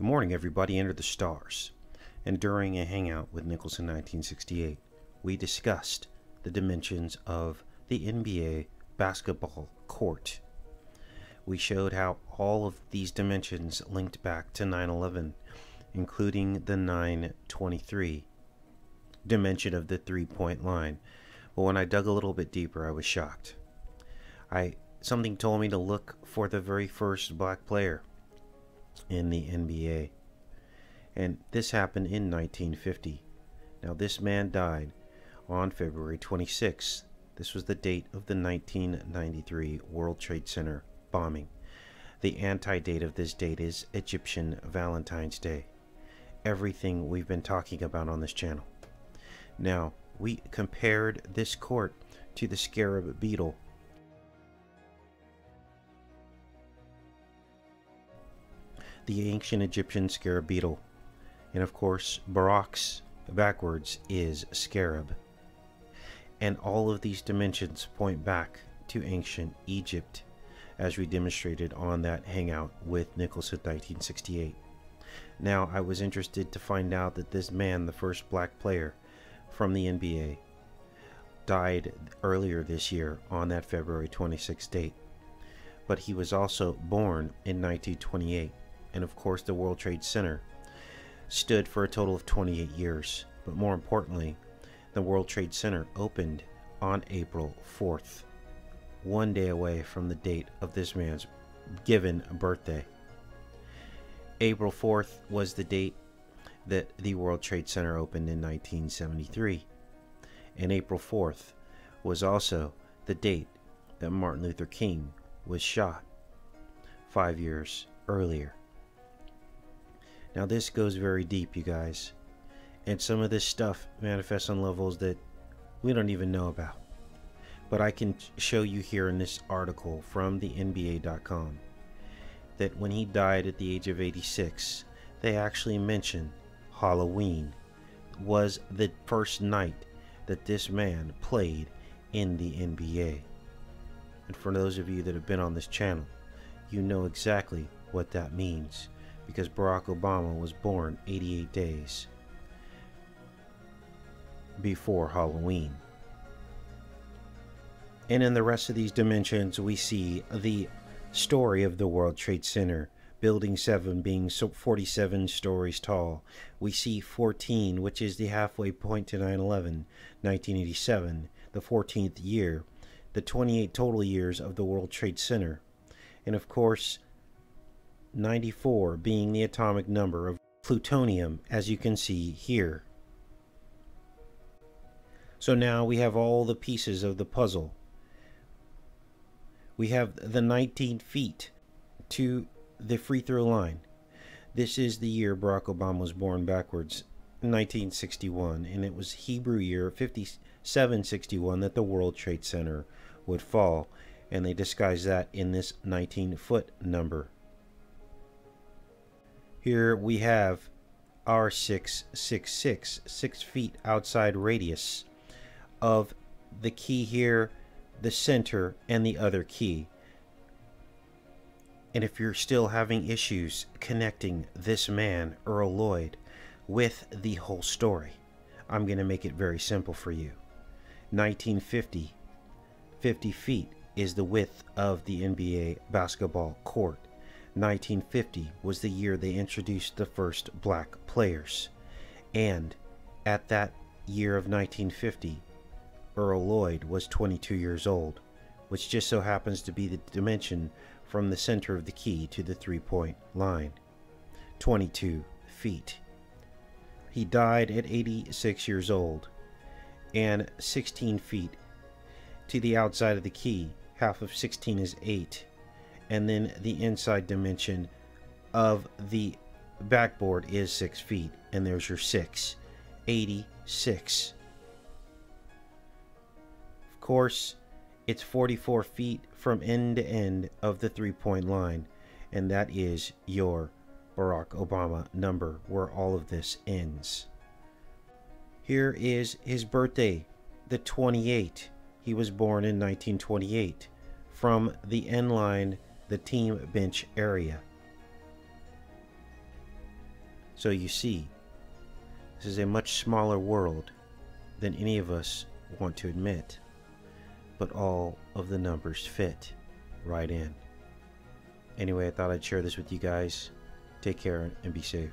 Good morning, everybody. Enter the stars. And during a hangout with Nichols in 1968, we discussed the dimensions of the NBA basketball court. We showed how all of these dimensions linked back to 9/11, including the 9/23 dimension of the three-point line. But when I dug a little bit deeper, I was shocked. Something told me to look for the very first black player in the NBA. And this happened in 1950. Now, this man died on February 26th. This was the date of the 1993 World Trade Center bombing. The anti-date of this date is Egyptian Valentine's Day. Everything we've been talking about on this channel. Now, we compared this court to the scarab beetle. The ancient Egyptian scarab beetle. And of course, Barak's backwards is scarab. And all of these dimensions point back to ancient Egypt, as we demonstrated on that hangout with Nichols in 1968. Now, I was interested to find out that this man, the first black player from the NBA, died earlier this year on that February 26th date. But he was also born in 1928. And of course, the World Trade Center stood for a total of 28 years. But more importantly, the World Trade Center opened on April 4th, one day away from the date of this man's given birthday. April 4th was the date that the World Trade Center opened in 1973. And April 4th was also the date that Martin Luther King was shot 5 years earlier. Now, this goes very deep, you guys, and some of this stuff manifests on levels that we don't even know about. But I can show you here in this article from the NBA.com that when he died at the age of 86, they actually mentioned Halloween was the first night that this man played in the NBA. And for those of you that have been on this channel, you know exactly what that means, because Barack Obama was born 88 days before Halloween. And in the rest of these dimensions, we see the story of the World Trade Center, Building 7 being 47 stories tall. We see 14, which is the halfway point to 9/11, 1987, the 14th year, the 28 total years of the World Trade Center. And of course, 94 being the atomic number of plutonium, as you can see here. So now we have all the pieces of the puzzle. We have the 19 feet to the free throw line. This is the year Barack Obama was born backwards, 1961, and it was Hebrew year 5761 that the World Trade Center would fall, and they disguised that in this 19-foot number. Here we have our 666, 6 feet outside radius of the key here, the center, and the other key. And if you're still having issues connecting this man, Earl Lloyd, with the whole story, I'm going to make it very simple for you. 1950, 50 feet is the width of the NBA basketball court. 1950 was the year they introduced the first black players. And at that year of 1950, Earl Lloyd was 22 years old, which just so happens to be the dimension from the center of the key to the three-point line. 22 feet. He died at 86 years old, and 16 feet to the outside of the key. Half of 16 is 8. And then the inside dimension of the backboard is 6 feet. And there's your 6. 86. Of course, it's 44 feet from end to end of the three-point line. And that is your Barack Obama number, where all of this ends. Here is his birthday, the 28. He was born in 1928 from the end line, the team bench area. So you see, this is a much smaller world than any of us want to admit, but all of the numbers fit right in. Anyway, I thought I'd share this with you guys. Take care and be safe.